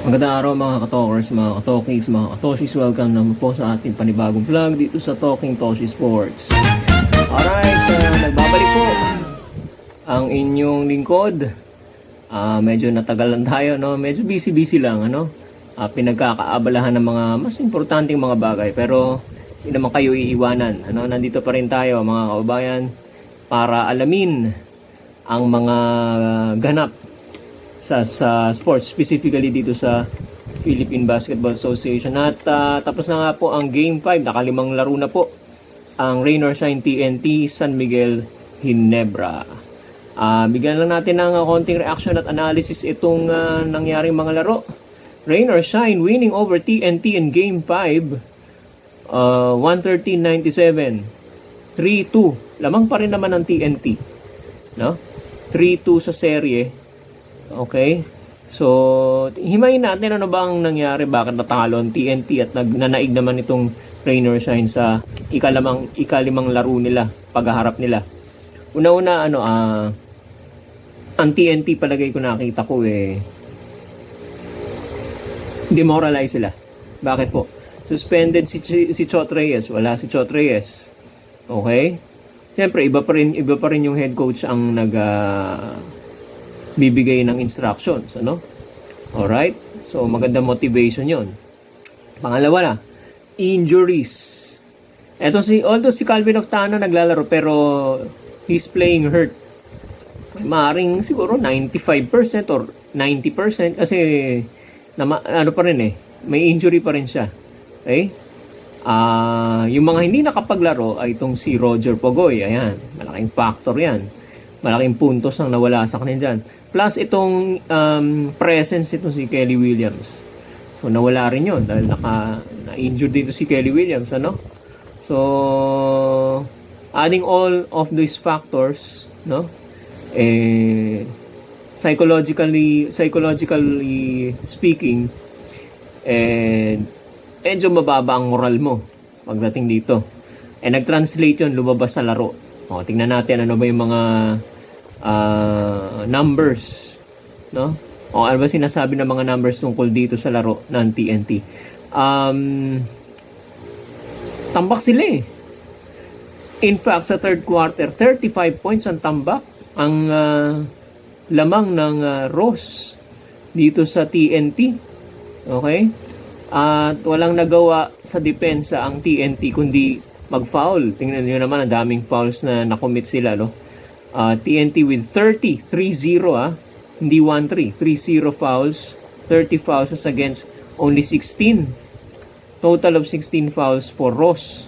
Magandang araw mga katokers, mga katokis, mga katoshis. Welcome naman po sa ating panibagong vlog dito sa Talking Toshi Sports. Alright, nagbabalik po ang inyong lingkod. Medyo natagalan tayo, no? Medyo busy-busy lang, ano? Pinagkakaabalahan ng mga mas importanteng mga bagay. Pero hindi naman kayo iiwanan, ano? Nandito pa rin tayo mga kababayan para alamin ang mga ganap sa sports, specifically dito sa Philippine Basketball Association. At tapos na nga po ang Game 5, nakalimang laro na po ang Rain or Shine TNT San Miguel Ginebra. Bigyan lang natin ng konting reaction at analysis itong nangyaring mga laro. Rain or Shine winning over TNT in Game 5, 113-97, 3-2. Lamang pa rin naman ang TNT, no? 3-2 sa serye. Okay? So, himayin natin ano ba ang nangyari, bakit natalo ang TNT at nanaig naman itong Rain or Shine sa ikalimang laro nila, paghaharap nila. Una-una, ang TNT palagay ko nakita ko demoralize sila. Bakit po? Suspended si Chot Reyes. Wala si Chot Reyes. Okay? Siyempre, iba pa rin yung head coach ang bibigay ng instructions, ano? Alright? So, maganda motivation yon. Pangalawa na, injuries. Although si Calvin Oftana naglalaro, pero he's playing hurt. Maaring siguro 95% or 90% kasi ano pa rin may injury pa rin siya. Okay? Yung mga hindi nakapaglaro ay itong si Roger Pogoy. Ayan, malaking factor yan. Malaking puntos ang nawala sa kanila dyan. Plus itong presence itong si Kelly Williams. So nawala rin yun dahil na-injured dito si Kelly Williams, ano? So adding all of these factors, no? Psychologically speaking, medyo mababa ang moral mo pagdating dito. Nag-translate yun, lumabas sa laro. Tingnan natin ano ba yung mga numbers, no? Ano ba sinasabi ng mga numbers tungkol dito sa laro ng TNT? Tambak sila In fact, sa third quarter, 35 points ang tambak. Ang lamang ng Ross dito sa TNT. Okay? At walang nagawa sa depensa ang TNT kundi mag-foul. Tingnan niyo naman, ang daming fouls na nakomit sila, no? TNT with 30, 3-0 hindi 1-3, 3-0 fouls, 30 fouls against only 16. Total of 16 fouls for Ross.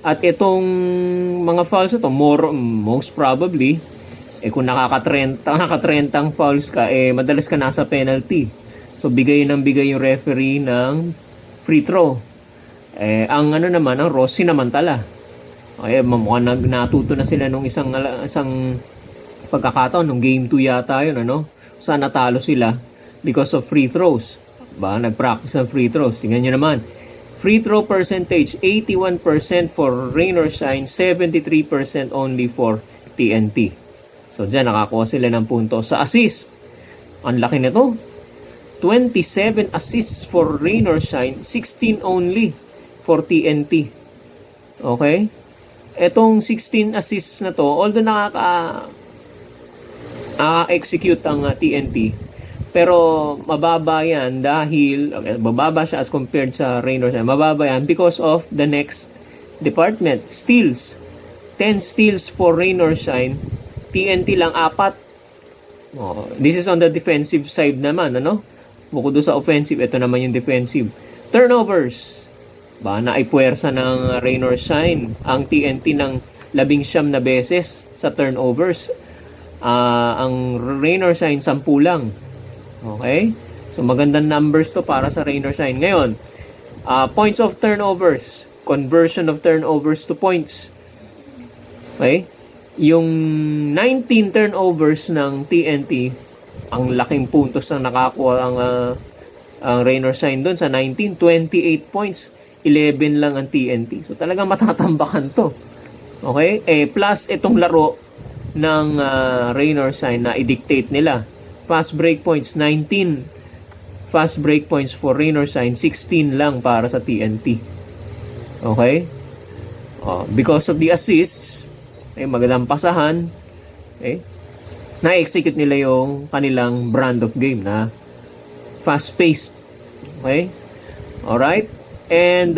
At itong mga fouls ito, most probably, kung nakaka-30 fouls ka, madalas ka nasa penalty. So, bigay yung referee ng free throw. Ang Ross sinamantala. Mukhang natuto na sila nung isang pagkakataon, nung game 2 yata yun, ano? Saan natalo sila because of free throws. Nag-practice ng free throws. Tingnan nyo naman. Free throw percentage, 81% for Rain or Shine, 73% only for TNT. So, dyan nakakuha sila ng punto. Sa assist, ang laki nito. 27 assists for Rain or Shine, 16 only for TNT. Okay? Etong 16 assists na to, although execute ang TNT, pero mababa yan dahil, mababa siya as compared sa Rain or Shine. Mababa yan because of the next department, steals. 10 steals for Rain or Shine, TNT lang 4. This is on the defensive side naman, ano? Bukod doon sa offensive, ito naman yung defensive. Turnovers. Naipuwersa ng Rain or Shine ang TNT ng 19 na beses sa turnovers. Ang Rain or Shine 10 lang. Okay? So magandang numbers to para sa Rain or Shine. Ngayon, points of turnovers, conversion of turnovers to points. Okay? Yung 19 turnovers ng TNT, ang laking puntos na nakakuha ang Rain or Shine doon sa 19, 28 points. 11 lang ang TNT. So talagang matatambakan to. Okay? Plus itong laro ng Rain or Shine na i-dictate nila. Fast break points, 19. fast break points for rain or shine, 16 lang para sa TNT. Okay? Because of the assists, magandang pasahan, na-execute nila yung kanilang brand of game na fast-paced. Okay? Alright? And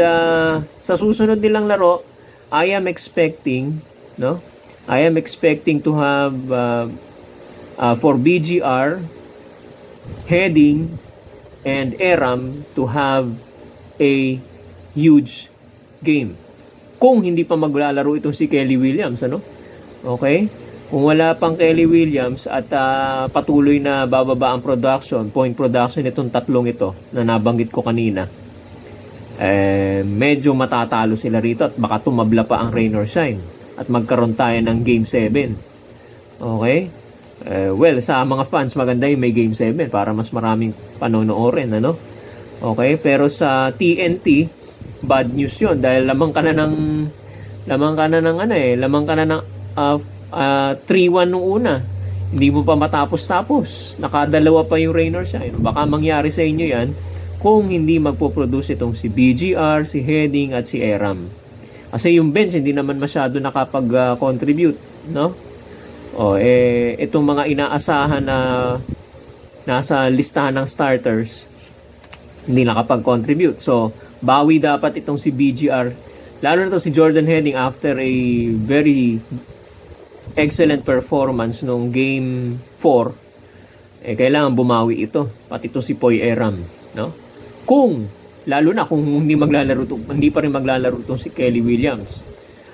sa susunod nilang laro, I am expecting to have for BGR, Heading, and Eram to have a huge game. Kung hindi pa maglalaro itong si Kelly Williams, Okay? Kung wala pang Kelly Williams at patuloy na bababa ang point production itong tatlong ito na nabanggit ko kanina, medyo matatalo sila rito at baka tumabla pa ang rain or shine at magkaroon tayo ng Game 7. Okay? Well, sa mga fans, maganda yung may Game 7 para mas maraming panonoorin, Okay? Pero sa TNT, bad news yun dahil lamang ka na ng 3-1 nung una. Hindi mo pa matapos-tapos. Nakadalawa pa yung rain or shine. Baka mangyari sa inyo yan kung hindi magpo-produce itong si BGR, si Heading, at si Eram. Kasi yung bench hindi naman masyado nakapag-contribute, itong mga inaasahan na nasa listahan ng starters, hindi nakapag-contribute. So, bawi dapat itong si BGR. Lalo na to si Jordan Heading after a very excellent performance nung Game 4. Kailangan bumawi ito. Pati ito si Poy Eram. Lalo na kung hindi pa rin maglalaro itong si Kelly Williams.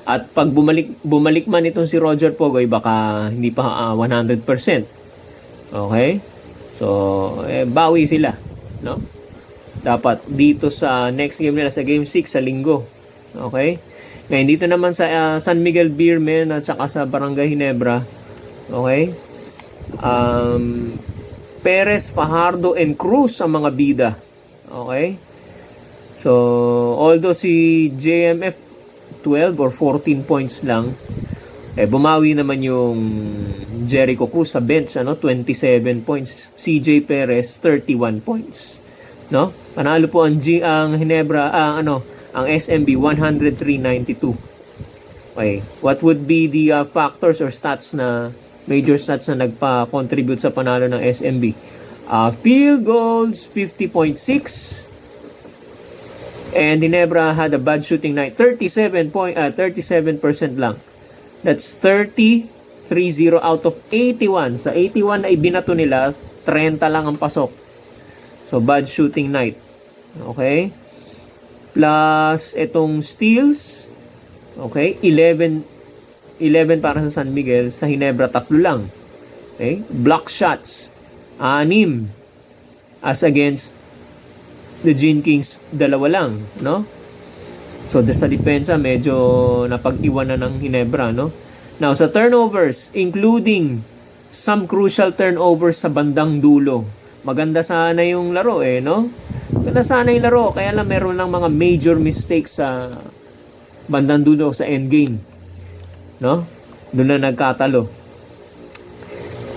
At pag bumalik man itong si Roger Pogoy, baka hindi pa 100%. Okay? So, bawi sila. Dapat dito sa next game nila, sa Game 6 sa linggo. Okay? Ngayon, dito naman sa San Miguel Beermen at saka sa Barangay Ginebra. Okay? Perez, Fajardo, and Cruz ang mga bida. Okay? So, although si JMF 12 or 14 points lang, bumawi naman yung Jericho Cruz sa bench, 27 points. CJ Perez, 31 points. Panalo po ang Ginebra, ang SMB 103.92. Okay. What would be the factors or major stats na nagpa-contribute sa panalo ng SMB? Field goals 50.6, and Ginebra had a bad shooting night, 37% lang. That's 30 out of 81. Sa 81 na ibinato nila, 30 lang ang pasok. So bad shooting night. Okay? Plus, itong steals, okay, 11 para sa San Miguel, sa Ginebra 3 lang. Okay? Block shots, 6 as against the Gin Kings, 2 lang, So, sa depensa, medyo napag-iwanan ng Ginebra, Now, sa turnovers, including some crucial turnovers sa bandang dulo, maganda sana yung laro, Maganda sana yung laro, kaya lang meron lang mga major mistakes sa bandang dulo sa endgame. Doon na nagkatalo.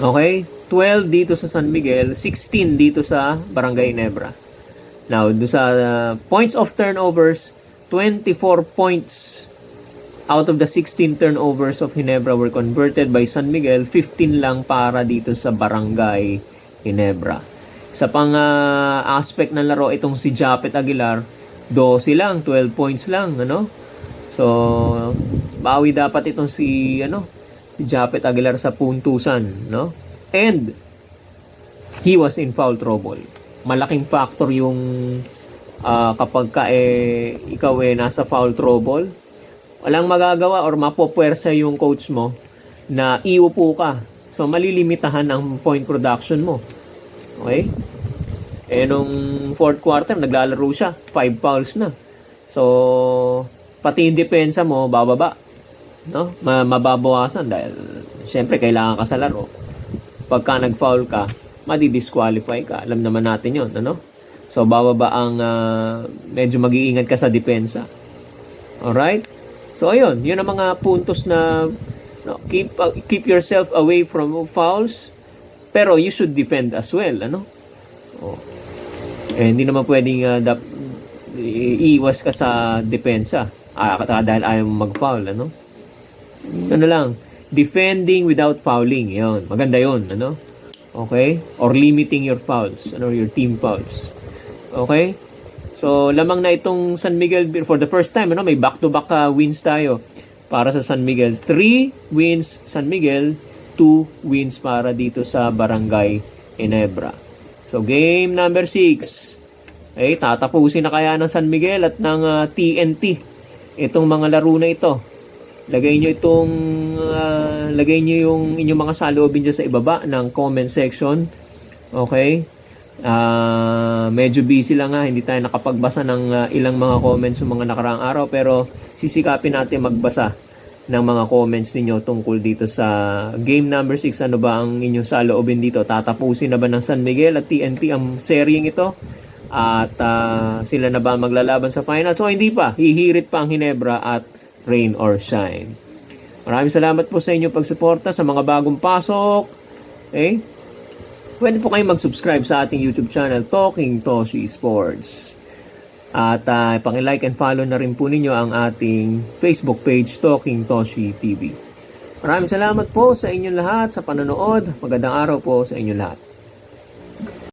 Okay? 12 dito sa San Miguel, 16 dito sa Barangay Ginebra. Now, doon sa points of turnovers, 24 points out of the 16 turnovers of Ginebra were converted by San Miguel, 15 lang para dito sa Barangay Ginebra. Sa pang aspect ng laro, itong si Japet Aguilar, 12 lang, 12 points lang, So, bawi dapat itong si Japet Aguilar sa puntusan, And he was in foul trouble. Malaking factor yung kapag ikaw nasa foul trouble, walang magagawa or mapopwersa yung coach mo na iupo ka. So, malilimitahan ang point production mo. Okay? Nung fourth quarter, naglalaro siya. 5 fouls na. So, pati yung depensa mo, bababa. Mababawasan dahil, syempre, kailangan ka sa laro. Pagka nag-foul ka, madi-disqualify ka. Alam naman natin yun, So, bababa ang, medyo mag-iingat ka sa depensa. Alright? So, ayun. Yun ang mga puntos na, keep yourself away from fouls. Pero you should defend as well, hindi naman pwedeng iiwas ka sa depensa dahil ayaw mo mag-foul, ano? Ano lang, defending without fouling, yun. Maganda yun, ano? Okay? Or limiting your fouls, ano, your team fouls. Okay? So, lamang na itong San Miguel for the first time, ano, may back-to-back wins tayo para sa San Miguel. 3 wins San Miguel, 2 wins para dito sa Barangay Ginebra. So, game number 6. Okay, tatapusin na kaya ng San Miguel at ng TNT itong mga laro na ito. Lagay nyo yung inyong mga saloobin dyan sa ibaba ng comment section. Okay? Medyo busy lang nga, hindi tayo nakapagbasa ng ilang mga comments ng mga nakaraang araw, pero sisikapin natin magbasa ng mga comments ninyo tungkol dito sa game number 6. Ano ba ang inyong saloobin dito? Tatapusin na ba ng San Miguel at TNT ang seryeng ito? At sila na ba maglalaban sa final? So hindi pa, hihirit pa ang Ginebra at rain or shine. Maraming salamat po sa inyong pagsuporta sa mga bagong pasok. Okay? Pwede po kayong mag-subscribe sa ating YouTube channel, Talking Toshi Sports. At paki-like and follow na rin po ninyo ang ating Facebook page, Talking Toshi TV. Maraming salamat po sa inyong lahat sa panonood. Magandang araw po sa inyong lahat.